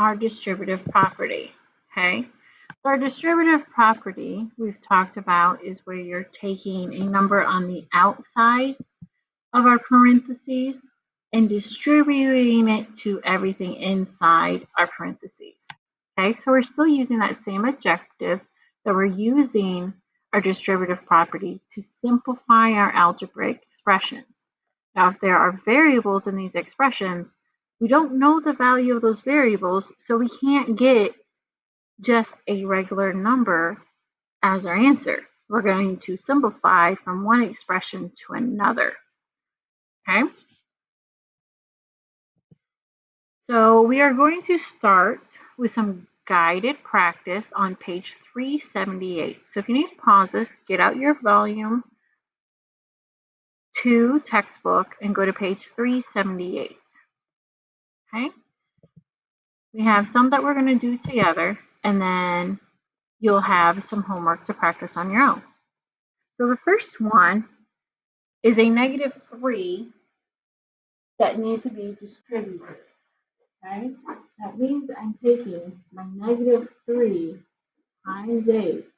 our distributive property. Okay, so our distributive property we've talked about is where you're taking a number on the outside of our parentheses and distributing it to everything inside our parentheses. Okay, so we're still using that same objective that we're using our distributive property to simplify our algebraic expressions. Now, if there are variables in these expressions, we don't know the value of those variables, so we can't get just a regular number as our answer. We're going to simplify from one expression to another. Okay? So we are going to start with some guided practice on page 378. So if you need to pause this, get out your volume 2 textbook and go to page 378. Okay? We have some that we're going to do together, and then you'll have some homework to practice on your own. So the first one is a -3 that needs to be distributed. Okay? That means I'm taking my -3 times 8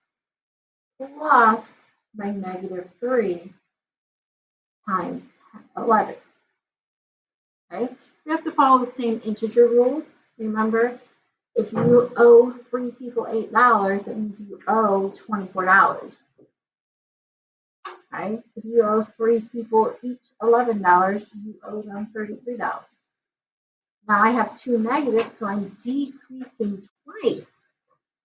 plus my -3 times 11. Okay? We have to follow the same integer rules. Remember, if you owe 3 people $8, it means you owe $24. Right? If you owe 3 people each $11, you owe them $33. Now I have two negatives, so I'm decreasing twice.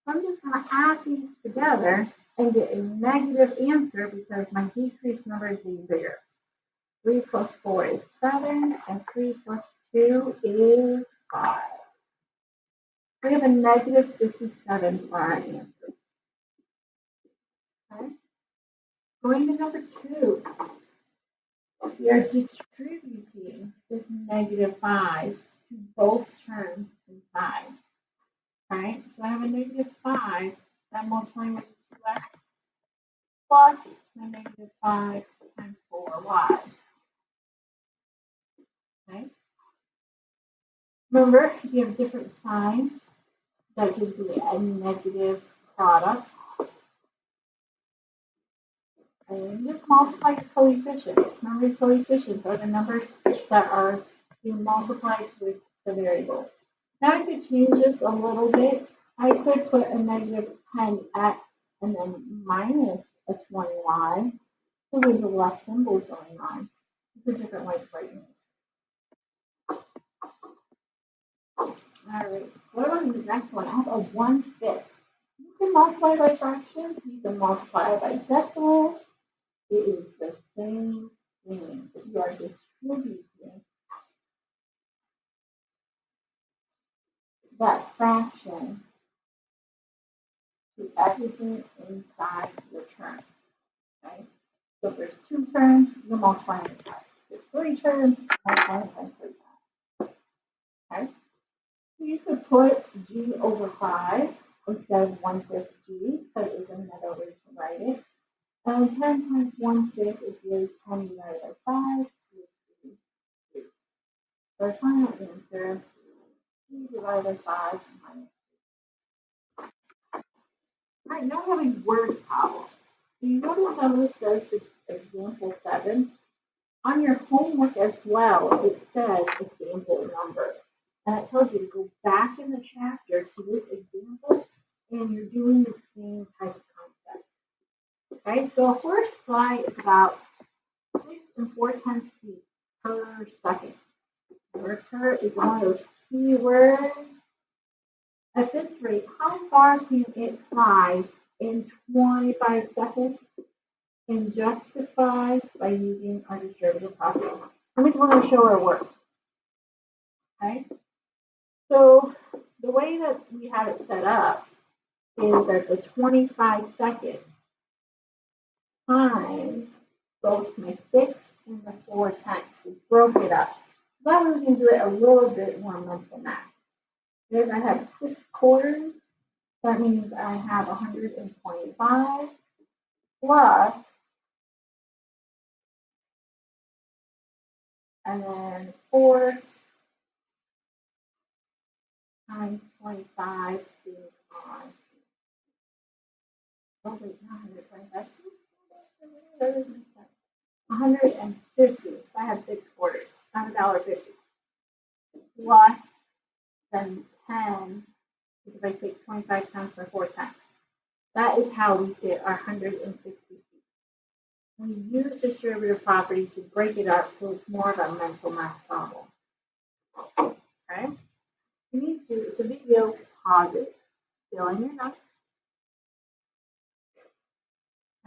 So I'm just going to add these together and get a negative answer because my decreased number is being bigger. 3 plus 4 is 7, and 3 plus 2 is 5. We have a -57 for our answer. Okay? Going to number 2, we are distributing this -5 to both terms inside. Right? So I have a -5 that multiplying with 2x plus my -5 times 4y. Okay? Remember, if you have different signs, that gives you a negative product. And just multiply your coefficients. Remember, coefficients are the numbers that are being multiplied with the variable. Now I could change this a little bit. I could put a -10x and then minus a 20y. So there's less symbols going on. It's a different way of writing it. All right. What about the next one? I have a 1/5. You can multiply by fractions. You can multiply by decimals. It is the same thing. You are distributing that fraction to everything inside the term. Okay? So if there's 2 terms, you're multiplying by 5. If there's 3 terms, multiplying by 3 times. Okay? So you could put g over 5 instead of 1/5 g, because it's another way to write it. 10 times 1/5 is really 10 divided by 5, which is 3. So our final answer, g divided by 5 minus. All right, now we have a word problem. So you notice how this says example 7? On your homework as well, it says example number. And it tells you to go back in the chapter to this example, and you're doing the same type of concept. Okay, so a horsefly is about 6 4/10 feet per second. The word per is one of those key words. At this rate, how far can it fly in 25 seconds? And justify by using our distributive property. I'm just going to show our work. Okay? So the way that we have it set up is that the 25 seconds times both my 6 and the 4/10. We broke it up. That way we can do it a little bit more mental math. Then I have 6 quarters. That means I have 125 plus, and then 4 times 25 is on. Oh, wait, not 125. 150. I have 6 quarters. Not $1.50. Plus then 10, because I take 25 times by 4 times. That is how we get our 160 feet. We use distributive property to break it up so it's more of a mental math problem. Okay? You need to, it's a video, pause it, fill in your notes.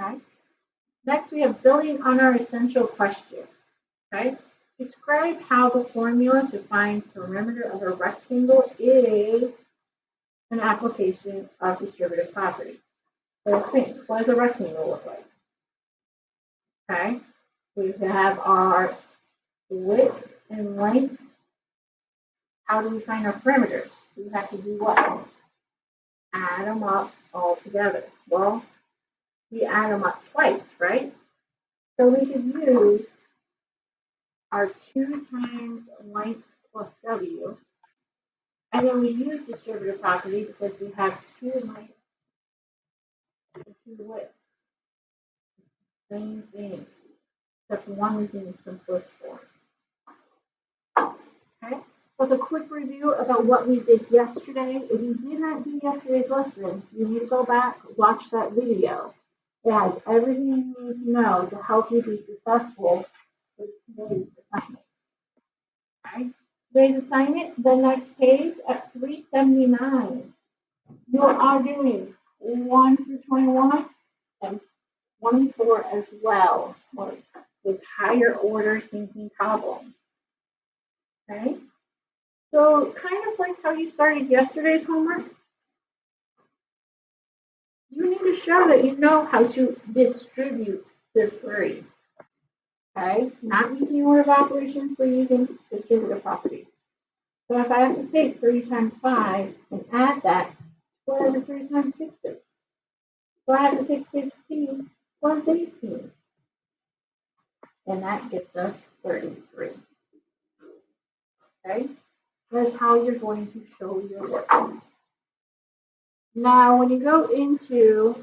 Okay? Next, we have building on our essential question. Okay? Describe how the formula to find perimeter of a rectangle is an application of distributive property. So think, what does a rectangle look like? Okay? We have our width and length. How do we find our perimeters? We have to do what? Add them up all together. Well, we add them up twice, right? So we could use our 2 times length plus W. And then we use distributive property because we have 2 length and 2 width. Same thing, except one is in the simplest form. Okay? That's a quick review about what we did yesterday. If you did not do yesterday's lesson, you need to go back, watch that video. It has everything you need to know to help you be successful with today's assignment. Okay? Today's assignment, the next page at 379. You are doing 1 through 21 and 24 as well. Those higher order thinking problems. Okay? So kind of like how you started yesterday's homework, you need to show that you know how to distribute this 3. Okay? Not using order of operations, we're using distributive properties. So if I have to take 3 times 5 and add that, whatever 3 times 6 is. So I have to take 15 plus 18. And that gets us 33. Okay? That's how you're going to show your work. Now, when you go into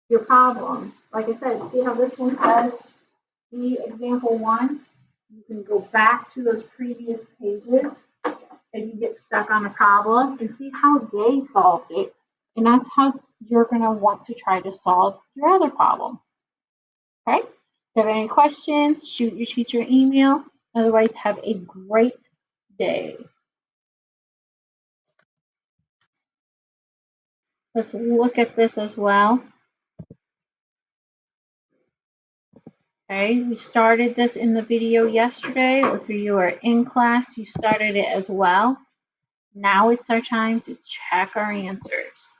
your problems, like I said, see how this one has the example 1? You can go back to those previous pages if you get stuck on a problem and see how they solved it. And that's how you're going to want to try to solve your other problem. Okay? If you have any questions, shoot your teacher an email. Otherwise, have a great day. Let's look at this as well. Okay, we started this in the video yesterday. If you are in class, you started it as well. Now it's our time to check our answers.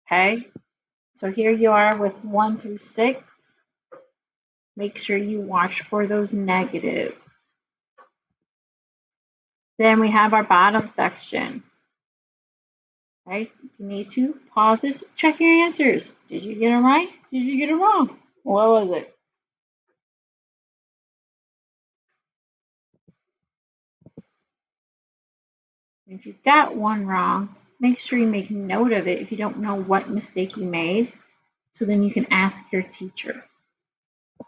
Okay, so here you are with 1 through 6. Make sure you watch for those negatives. Then we have our bottom section. Okay, if you need to, pause this, check your answers. Did you get them right? Did you get them wrong? What was it? If you got one wrong, make sure you make note of it if you don't know what mistake you made, so then you can ask your teacher.